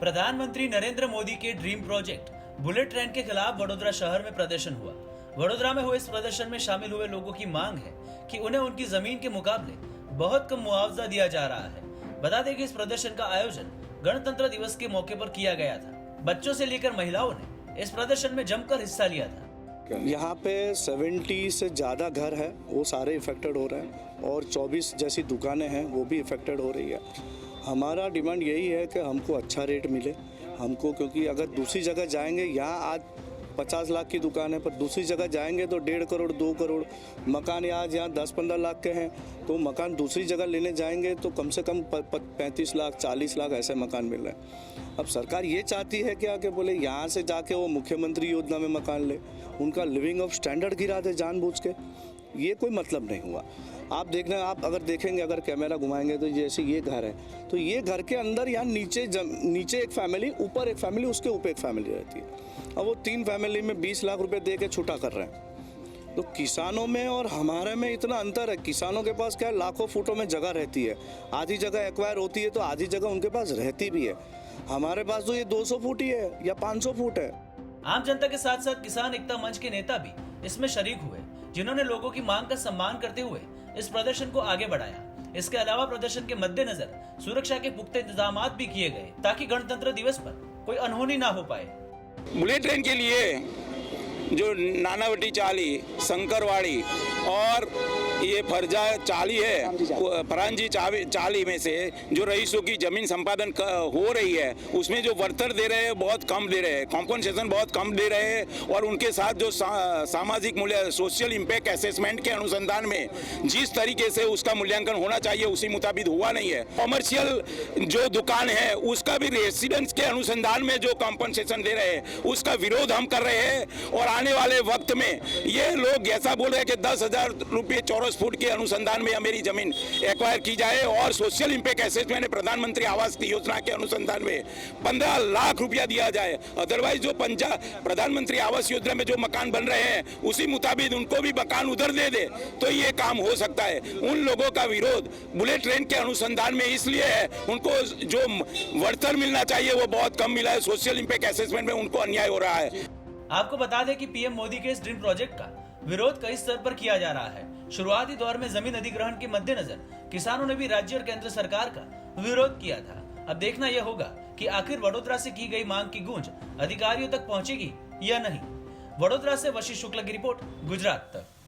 प्रधानमंत्री नरेंद्र मोदी के dream project bullet train के खिलाफ वडोदरा शहर में प्रदर्शन हुआ। वडोदरा में हुए इस प्रदर्शन में शामिल हुए लोगों की मांग है कि उन्हें उनकी जमीन के मुकाबले बहुत कम मुआवजा दिया जा रहा है। बता दें कि इस प्रदर्शन का आयोजन गणतंत्र दिवस के मौके पर किया गया था। बच्चों से लेकर महिलाओं ने इस प्रदर्शन में जमकर हिस्सा लिया था। यहाँ पे 70 से ज़्यादा घर है, वो सारे इफेक्टेड हो रहे हैं और 24 जैसी दुकानें हैं वो भी इफेक्टेड हो रही है। हमारा डिमांड यही है कि हमको अच्छा रेट मिले हमको, क्योंकि अगर दूसरी जगह जाएंगे, यहाँ आज 50 लाख की दुकान है पर दूसरी जगह जाएंगे तो 1.5 करोड़ 2 करोड़ मकान, आज यहाँ 10-15 लाख के हैं तो मकान दूसरी जगह लेने जाएंगे तो कम से कम 35 लाख 40 लाख ऐसे मकान मिल रहे हैं। अब सरकार ये चाहती है क्या कि बोले यहाँ से जाके वो मुख्यमंत्री योजना में मकान ले, उनका लिविंग ऑफ स्टैंडर्ड गिरा दे जानबूझ के। ये कोई मतलब नहीं हुआ। आप देखना, आप अगर देखेंगे, अगर कैमरा घुमाएंगे तो जैसे ये घर है तो ये घर के अंदर यहाँ नीचे एक फैमिली, ऊपर एक फैमिली, उसके ऊपर एक फैमिली रहती है। अब वो 3 फैमिली में 20 लाख रुपए दे के छूटा कर रहे हैं। तो किसानों में और हमारे में इतना अंतर है। किसानों के पास क्या है, लाखों फुटों में जगह रहती है, आधी जगह एक्वायर होती है तो आधी जगह उनके पास रहती भी है। हमारे पास तो ये 200 फुट ही है या 500 फुट है। आम जनता के साथ साथ किसान एकता मंच के नेता भी इसमें शरीक हुए, जिन्होंने लोगों की मांग का सम्मान करते हुए इस प्रदर्शन को आगे बढ़ाया। इसके अलावा प्रदर्शन के मद्देनजर सुरक्षा के पुख्ते इंतजाम भी किए गए ताकि गणतंत्र दिवस पर कोई अनहोनी ना हो पाए। बुलेट ट्रेन के लिए जो नानावटी चाली, शंकरवाड़ी और ये फरजा चाली है, फरांजी चाली में से जो रईसों की जमीन संपादन हो रही है उसमें जो वर्तर दे रहे हैं बहुत कम दे रहे हैं, कॉम्पनसेशन बहुत कम दे रहे हैं। और उनके साथ जो सामाजिक मूल्य, सोशल इम्पैक्ट असेसमेंट के अनुसंधान में जिस तरीके से उसका मूल्यांकन होना चाहिए उसी मुताबिक हुआ नहीं है। कॉमर्शियल जो दुकान है उसका भी रेसिडेंस के अनुसंधान में जो कॉम्पनसेशन दे रहे हैं उसका विरोध हम कर रहे हैं। और आने वाले वक्त में ये लोग ऐसा बोल रहे हैं कि 10,000 रुपये चौरस फुट के अनुसंधान में मेरी जमीन एक्वायर की जाए और सोशल इम्पैक्ट असेसमेंट प्रधानमंत्री आवास की योजना के अनुसंधान में 15 लाख रुपया दिया जाए। अदरवाइज जो प्रधानमंत्री आवास योजना में जो मकान बन रहे हैं उसी मुताबिक उनको भी मकान उधर दे दे तो ये काम हो सकता है। उन लोगों का विरोध बुलेट ट्रेन के अनुसंधान में इसलिए है, उनको जो वर्तर मिलना चाहिए वो बहुत कम मिला है। सोशल इम्पैक्ट असेसमेंट में उनको अन्याय हो रहा है। आपको बता दें कि पीएम मोदी के इस ड्रीम प्रोजेक्ट का विरोध कई स्तर पर किया जा रहा है। शुरुआती दौर में जमीन अधिग्रहण के मद्देनजर किसानों ने भी राज्य और केंद्र सरकार का विरोध किया था। अब देखना यह होगा कि आखिर वडोदरा से की गई मांग की गूंज अधिकारियों तक पहुंचेगी या नहीं। वडोदरा से वशिष्ठ शुक्ला की रिपोर्ट, गुजरात तक।